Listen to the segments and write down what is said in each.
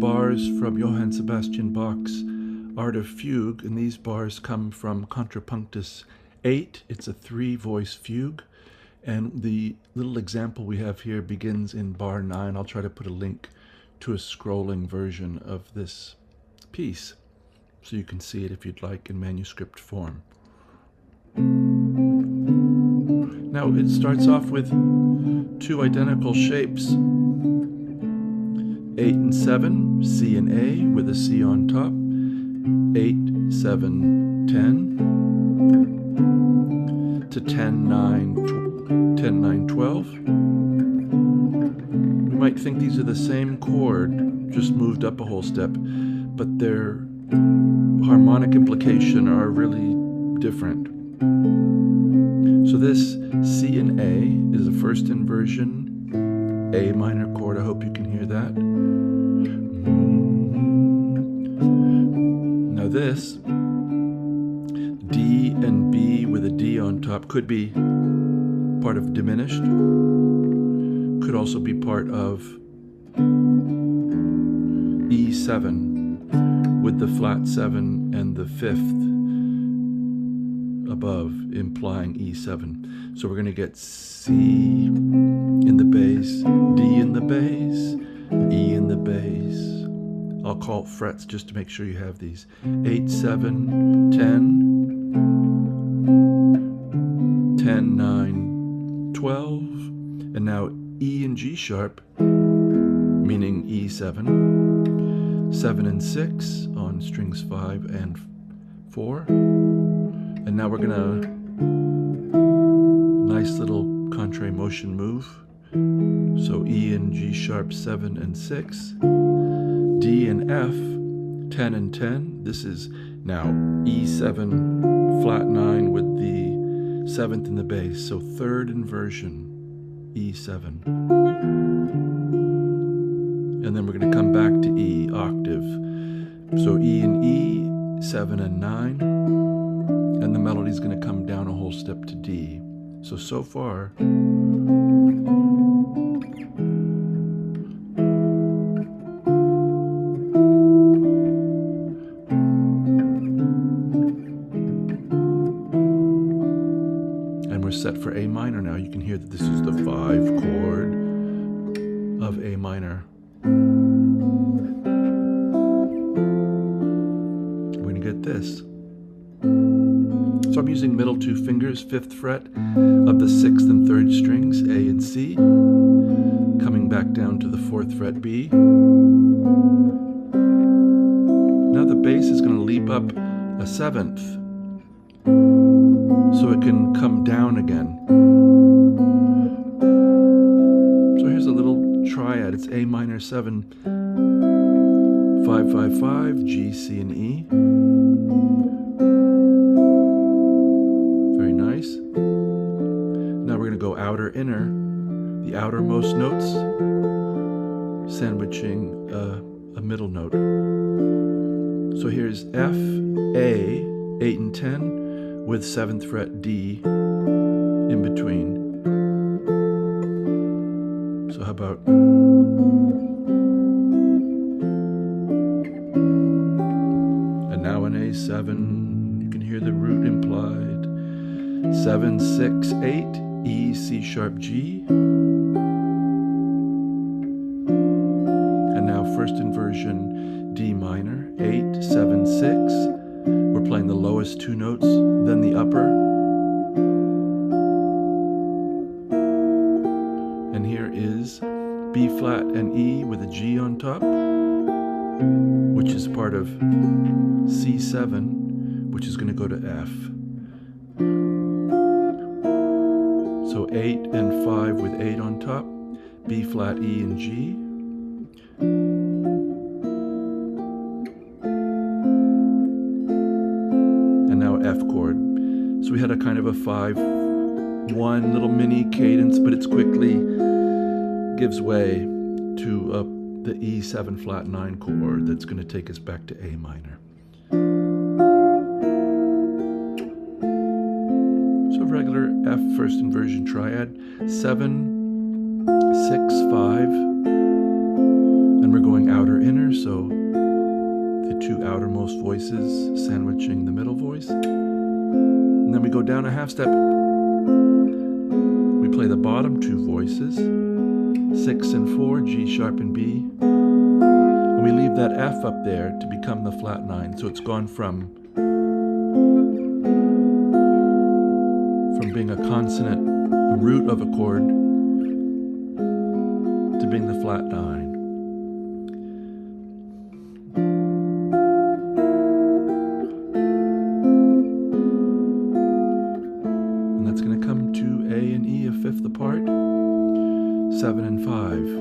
bars from Johann Sebastian Bach's Art of Fugue, and these bars come from Contrapunctus 8. It's a 3-voice fugue, and the little example we have here begins in bar 9. I'll try to put a link to a scrolling version of this piece so you can see it if you'd like in manuscript form. Now it starts off with two identical shapes, 8 and 7, C and A with a C on top, 8, 7, 10, to 10, 9, 12. We might think these are the same chord, just moved up a whole step, but their harmonic implication are really different. So this C and A is a first inversion A minor chord. I hope you can hear that. Now this D and B with a D on top could be part of diminished, could also be part of E7 with the flat 7 and the 5th above, implying E7. So we're going to get C in the bass, D in the bass, E in the bass. I'll call it frets just to make sure you have these. 8, 7, 10, 10, 9, 12, and now E and G sharp, meaning E7, 7 and 6 on strings 5 and 4. And now we're gonna, nice little contrary motion move. So E and G sharp 7 and 6, D and F 10 and 10. This is now E7 flat 9 with the 7th in the bass. So third inversion, E7. And then we're gonna come back to E octave. So E and E, 7 and 9. And the melody is going to come down a whole step to D. So far, and we're set for A minor now. You can hear that this is the 5 chord of A minor. We're going to get this. So I'm using middle 2 fingers, 5th fret of the 6th and 3rd strings, A and C, coming back down to the 4th fret B. Now the bass is going to leap up a 7th, so it can come down again. So here's a little triad. It's A minor 7, 5, 5, 5, G, C, and E. Now we're going to go outer, inner, the outermost notes, sandwiching a middle note. So here's F, A, 8 and 10, with 7th fret D in between. So how about... And now an A7, you can hear the root implied. 7, 6, 8, E, C sharp, G. And now first inversion, D minor, 8, 7, 6. We're playing the lowest 2 notes, then the upper. And here is B flat and E with a G on top, which is part of C7, which is going to go to F. So 8 and 5 with 8 on top, B flat, E and G. And now F chord. So we had a kind of a 5-1 little mini cadence, but it's quickly gives way to the E7 flat 9 chord that's going to take us back to A minor. So regular F first inversion triad, 7, 6, 5, and timbre going outer inner, so the two outermost voices sandwiching the middle voice. And then we go down a half step. We play the bottom two voices, 6 and 4, G sharp and B. And we leave that F up there to become the flat 9. So it's gone from being a consonant root of a chord to being the flat 9. And that's going to come to A and E a fifth apart, 7 and 5.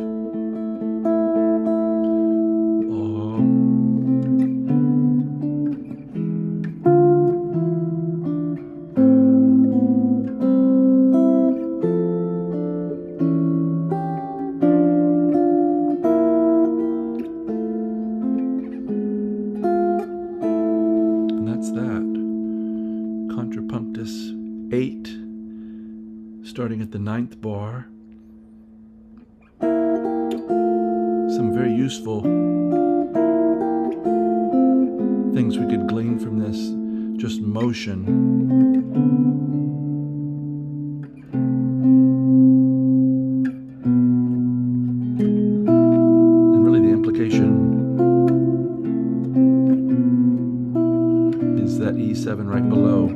Contrapunctus 8, starting at the 9th bar. Some very useful things we could glean from this, just motion. And really the implication is that E7 right below.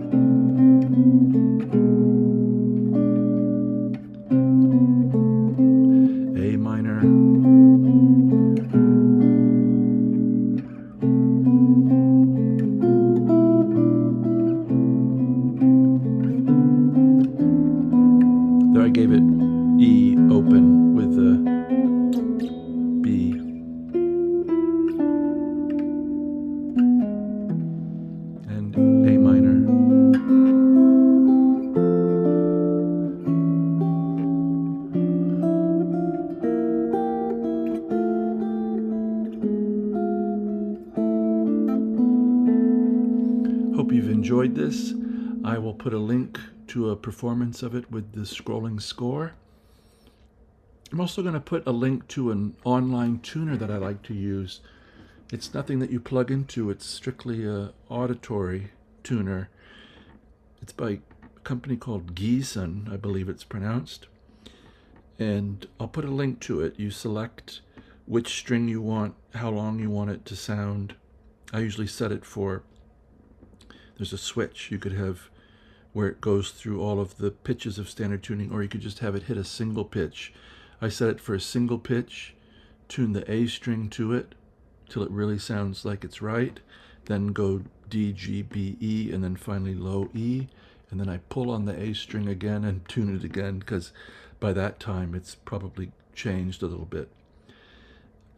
A minor. There I gave it E open with the B. And A minor. Hope you've enjoyed this. I will put a link to a performance of it with the scrolling score. I'm also going to put a link to an online tuner that I like to use. It's nothing that you plug into, it's strictly an auditory tuner. It's by a company called Gieson, I believe it's pronounced. And I'll put a link to it. You select which string you want, how long you want it to sound. I usually set it for, there's a switch you could have where it goes through all of the pitches of standard tuning, or you could just have it hit a single pitch. I set it for a single pitch, tune the A string to it till it really sounds like it's right, then go D, G, B, E, and then finally low E, and then I pull on the A string again and tune it again, because by that time it's probably changed a little bit.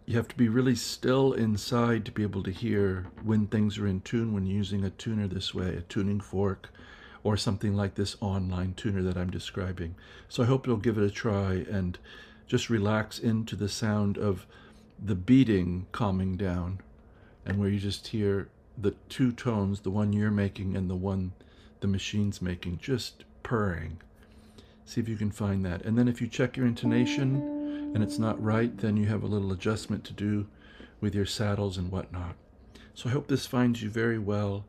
You have to be really still inside to be able to hear when things are in tune when using a tuner this way, a tuning fork, or something like this online tuner that I'm describing. So I hope you'll give it a try and just relax into the sound of the beating calming down, and where you just hear the two tones, the one you're making and the one the machine's making, just purring. See if you can find that. And then if you check your intonation and it's not right, then you have a little adjustment to do with your saddles and whatnot. So I hope this finds you very well.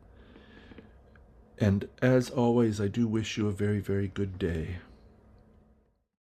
And as always, I do wish you a very, very good day.